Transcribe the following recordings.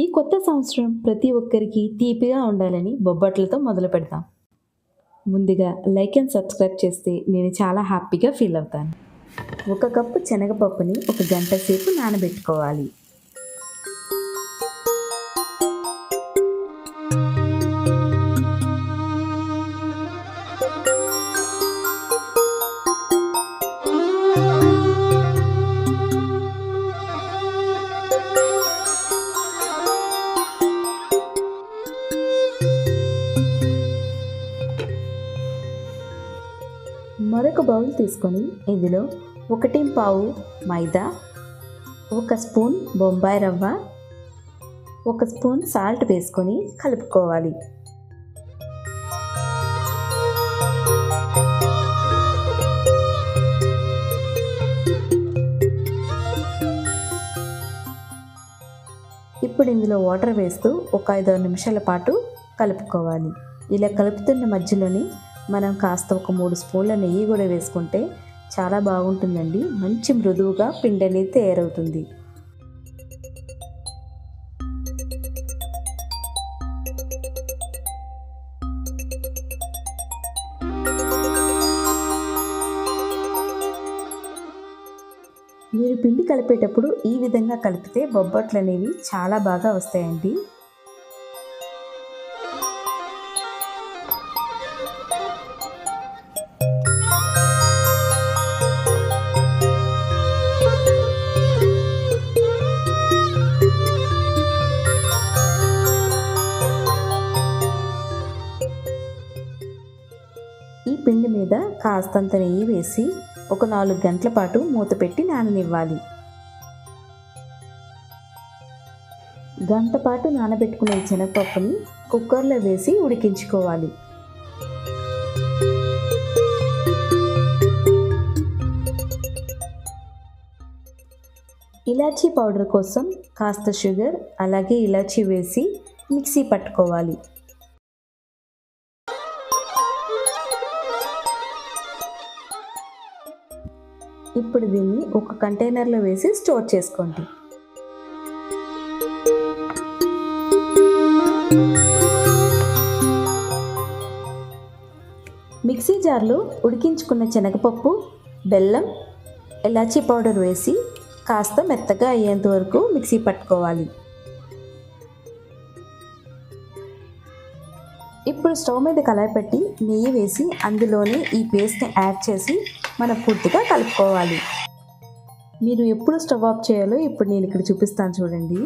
ఈ కొత్త సంవత్సరం ప్రతి ఒక్కరికి తీపిగా ఉండాలని బొబ్బట్లతో మొదలు పెడతాం. ముందుగా లైక్ అండ్ సబ్స్క్రైబ్ చేస్తే నేను చాలా హ్యాపీగా ఫీల్ అవుతాను. ఒక కప్పు శనగపప్పుని ఒక గంట సేపు నానబెట్టుకోవాలి. మరొక బౌల్ తీసుకొని ఇందులో 1 మైదా, 1 స్పూన్ బొంబాయి రవ్వ, 1 స్పూన్ సాల్ట్ వేసుకొని కలుపుకోవాలి. ఇప్పుడు ఇందులో వాటర్ వేస్తూ ఒక 5-6 నిమిషాల పాటు కలుపుకోవాలి. ఇలా కలుపుతున్న మధ్యలోని మనం కాస్త ఒక 3 స్పూన్ల నెయ్యి కూడా వేసుకుంటే చాలా బాగుంటుందండి. మంచి మృదువుగా పిండి అనేది తయారవుతుంది. మీరు పిండి కలిపేటప్పుడు ఈ విధంగా కలిపితే బొబ్బట్లు అనేవి చాలా బాగా వస్తాయండి. ఈ పిండి మీద కాస్తంత నెయ్యి వేసి ఒక 4 గంటల పాటు మూత పెట్టి నాననివ్వాలి. గంట పాటు నానబెట్టుకునే శనగపప్పుని కుక్కర్లో వేసి ఉడికించుకోవాలి. ఇలాచీ పౌడర్ కోసం కాస్త షుగర్ అలాగే ఇలాచీ వేసి మిక్సీ పట్టుకోవాలి. ఇప్పుడు దీన్ని ఒక కంటైనర్లో వేసి స్టోర్ చేసుకోండి. మిక్సీ జార్లో ఉడికించుకున్న శనగపప్పు, బెల్లం, ఇలాచీ పౌడర్ వేసి కాస్త మెత్తగా అయ్యేంత వరకు మిక్సీ పట్టుకోవాలి. ఇప్పుడు స్టవ్ మీద కళాయి పెట్టి నెయ్యి వేసి అందులోనే ఈ పేస్ట్ని యాడ్ చేసి మనం పూర్తిగా కలుపుకోవాలి. మీరు ఎప్పుడు స్టవ్ ఆఫ్ చేయాలో ఇప్పుడు నేను ఇక్కడ చూపిస్తాను చూడండి.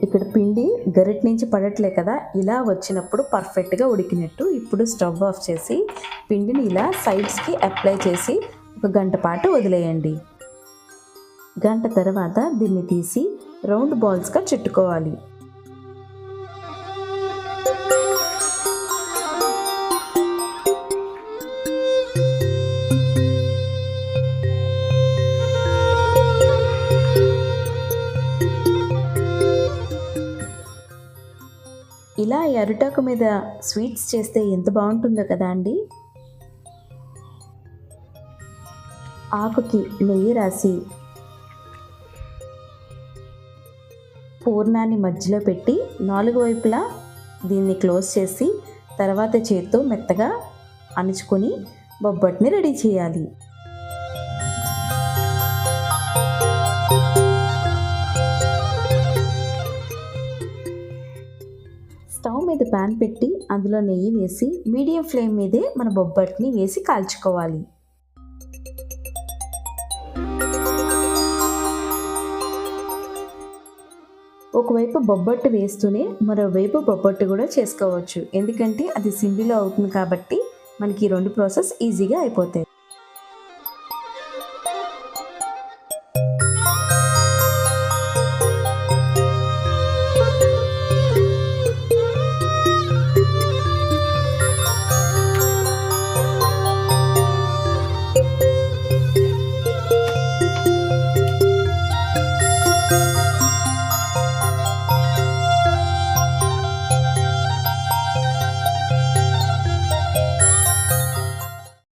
ఇక్కడ పిండి గరిట నుంచి పడట్లే కదా, ఇలా వచ్చినప్పుడు పర్ఫెక్ట్గా ఉడికినట్టు. ఇప్పుడు స్టవ్ ఆఫ్ చేసి పిండిని ఇలా సైడ్స్కి అప్లై చేసి ఒక గంట పాటు వదిలేయండి. గంట తర్వాత దీన్ని తీసి రౌండ్ బాల్స్గా చుట్టుకోవాలి. ఇలా అరిటాకు మీద స్వీట్స్ చేస్తే ఎంత బాగుంటుందో కదా అండి. ఆకుకి నెయ్యి రాసి పూర్ణాన్ని మధ్యలో పెట్టి 4 వైపులా దీన్ని క్లోజ్ చేసి తర్వాత చేత్తో మెత్తగా అణుచుకొని బొబ్బట్ని రెడీ చేయాలి. స్టవ్ మీద ప్యాన్ పెట్టి అందులో నెయ్యి వేసి మీడియం ఫ్లేమ్ మీదే మన బొబ్బట్ని వేసి కాల్చుకోవాలి. ఒకవైపు బొబ్బట్టు వేస్తూనే మరోవైపు బొబ్బట్టు కూడా చేసుకోవచ్చు. ఎందుకంటే అది సిండిలో అవుతుంది కాబట్టి మనకి 2 ప్రాసెస్ ఈజీగా అయిపోతాయి.